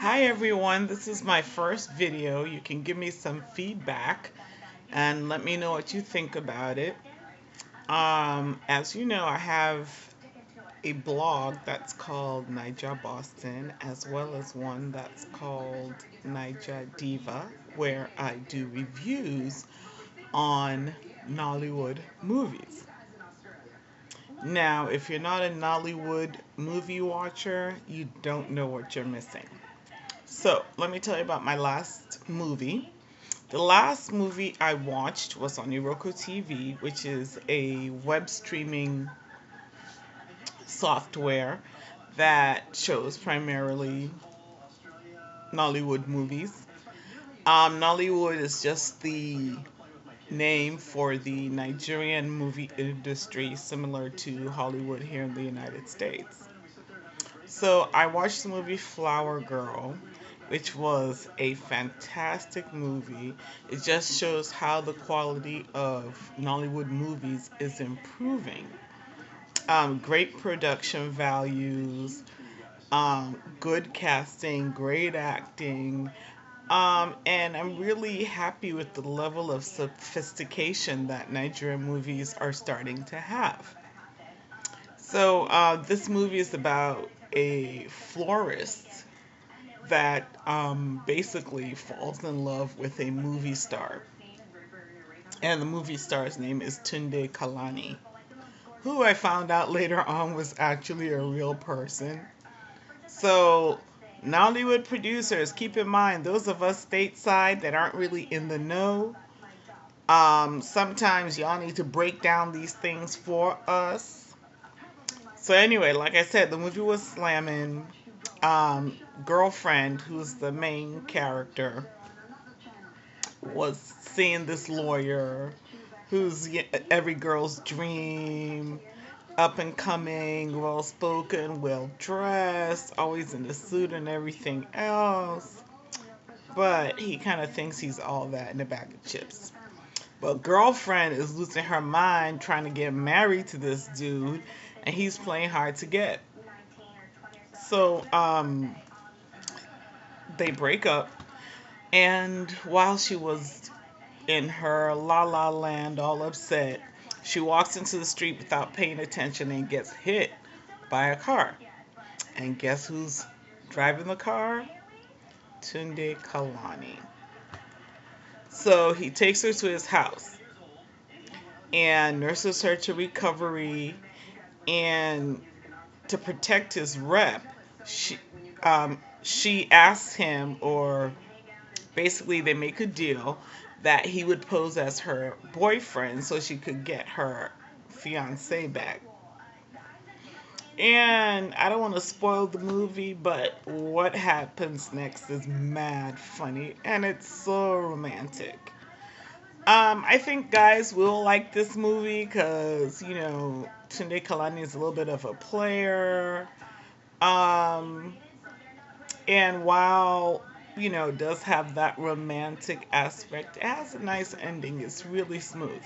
Hi everyone, this is my first video. You can give me some feedback and let me know what you think about it. As you know, I have a blog that's called Naija Boston, as well as one that's called Naija Diva, where I do reviews on Nollywood movies. Now, if you're not a Nollywood movie watcher, you don't know what you're missing. So, let me tell you about my last movie. The last movie I watched was on Iroko TV, which is a web streaming software that shows primarily Nollywood movies. Nollywood is just the name for the Nigerian movie industry, similar to Hollywood here in the United States. So I watched the movie Flower Girl, which was a fantastic movie. It just shows how the quality of Nollywood movies is improving. Great production values, good casting, great acting, and I'm really happy with the level of sophistication that Nigerian movies are starting to have. So, this movie is about a florist that basically falls in love with a movie star. And the movie star's name is Tunde Kalani, who I found out later on was actually a real person. So, Nollywood producers, keep in mind, those of us stateside that aren't really in the know, sometimes y'all need to break down these things for us. So, anyway, like I said, the movie was slamming. Girlfriend, who's the main character, was seeing this lawyer who's every girl's dream, up and coming, well spoken, well dressed, always in a suit and everything else. But he kind of thinks he's all that in a bag of chips. But girlfriend is losing her mind trying to get married to this dude, and he's playing hard to get. So they break up, and while she was in her la la land, all upset, she walks into the street without paying attention and gets hit by a car. And guess who's driving the car? Tunde Kalani. So he takes her to his house and nurses her to recovery. And to protect his rep, she asks him, or basically they make a deal that he would pose as her boyfriend so she could get her fiance back. And I don't want to spoil the movie, but what happens next is mad funny and it's so romantic. I think guys will like this movie because, Tunde Kalani is a little bit of a player. Um, and while, does have that romantic aspect, it has a nice ending. It's really smooth.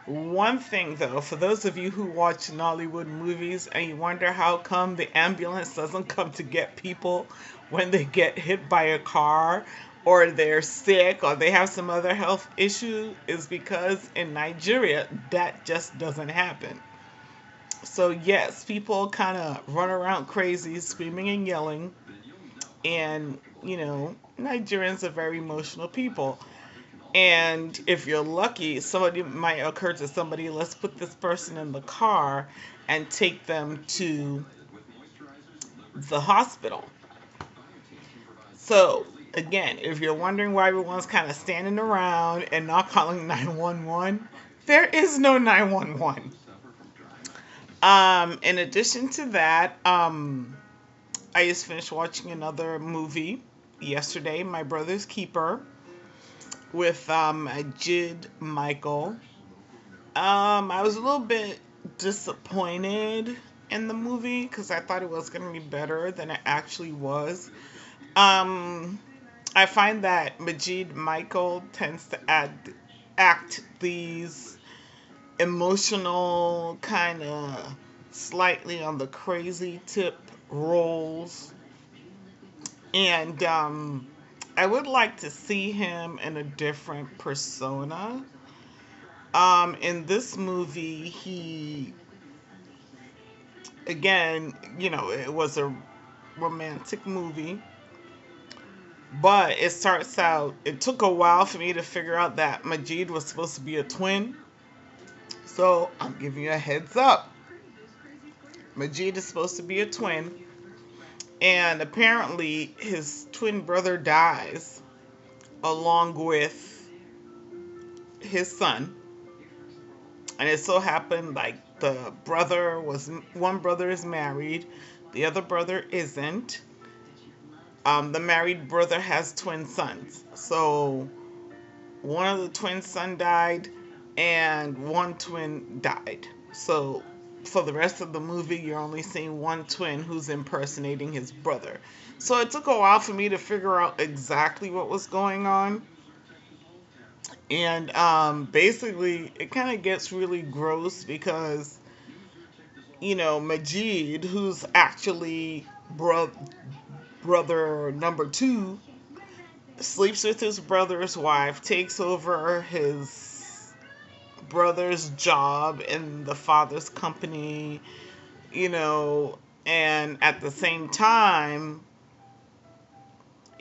One thing though, for those of you who watch Nollywood movies and you wonder how come the ambulance doesn't come to get people when they get hit by a car or they're sick or they have some other health issue, is because in Nigeria that just doesn't happen. So yes, people kind of run around crazy, screaming and yelling, and Nigerians are very emotional people. And if you're lucky, somebody might occur to somebody, let's put this person in the car and take them to the hospital. So, again, if you're wondering why everyone's kind of standing around and not calling 911, there is no 911. In addition to that, I just finished watching another movie yesterday, My Brother's Keeper, with Jid Michael. I was a little bit disappointed in the movie because I thought it was going to be better than it actually was. Um, I find that Majid Michael tends to act these emotional, kind of slightly on the crazy tip roles And I would like to see him in a different persona. In this movie, he, again, it was a romantic movie, but it starts out, it took a while for me to figure out that Majid was supposed to be a twin. So I'm giving you a heads up. Majid is supposed to be a twin, and apparently his twin brother dies along with his son. And it so happened like one brother is married, the other brother isn't. The married brother has twin sons. So one of the twin son died and one twin died. So for the rest of the movie, you're only seeing one twin who's impersonating his brother. So it took a while for me to figure out exactly what was going on. And basically, it kind of gets really gross because, Majid, who's actually brother number two, sleeps with his brother's wife, takes over his brother's job in the father's company, and at the same time,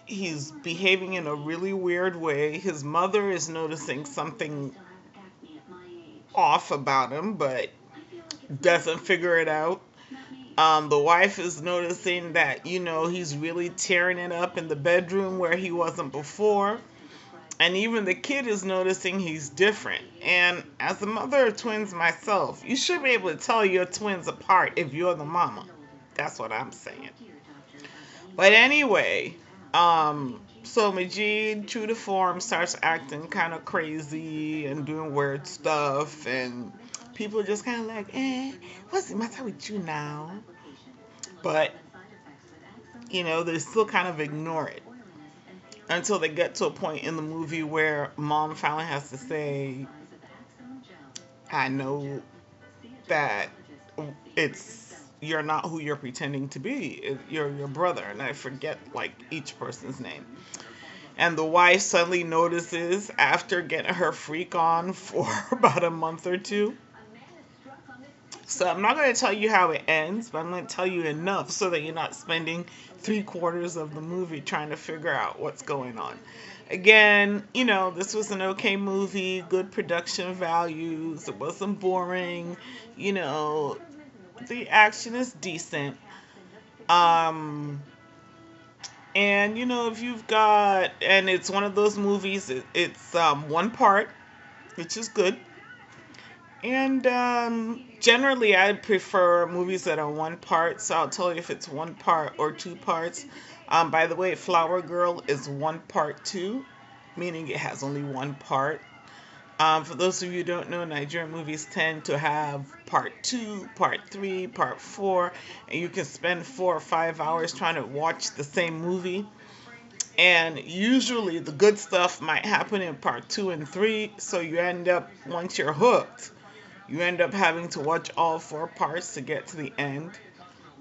he's behaving in a really weird way. His mother is noticing something off about him, but doesn't figure it out. The wife is noticing that, he's really tearing it up in the bedroom where he wasn't before. And even the kid is noticing he's different. And as a mother of twins myself, you should be able to tell your twins apart if you're the mama. That's what I'm saying. But anyway, so Majid, true to form, starts acting kind of crazy and doing weird stuff. And people are just kind of like, what's the matter with you now? But, they still kind of ignore it until they get to a point in the movie where mom finally has to say, I know that you're not who you're pretending to be. You're your brother. And I forget like each person's name. And the wife suddenly notices after getting her freak on for about a month or two. So I'm not going to tell you how it ends, but I'm going to tell you enough so that you're not spending 3/4 of the movie trying to figure out what's going on. Again, this was an okay movie, good production values. It wasn't boring. The action is decent. And if you've got, and it's one of those movies, it's one part, which is good. And generally, I prefer movies that are one part, so I'll tell you if it's one part or two parts. By the way, Flower Girl is one part too, meaning it has only one part. For those of you who don't know, Nigerian movies tend to have part 2, part 3, part 4, and you can spend 4 or 5 hours trying to watch the same movie. And usually the good stuff might happen in part 2 and 3, so you end up, once you're hooked, you end up having to watch all 4 parts to get to the end.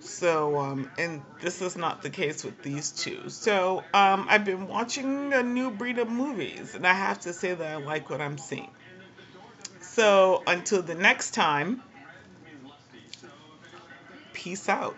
So, and this is not the case with these two. So, I've been watching a new breed of movies, and I have to say that I like what I'm seeing. So, until the next time, peace out.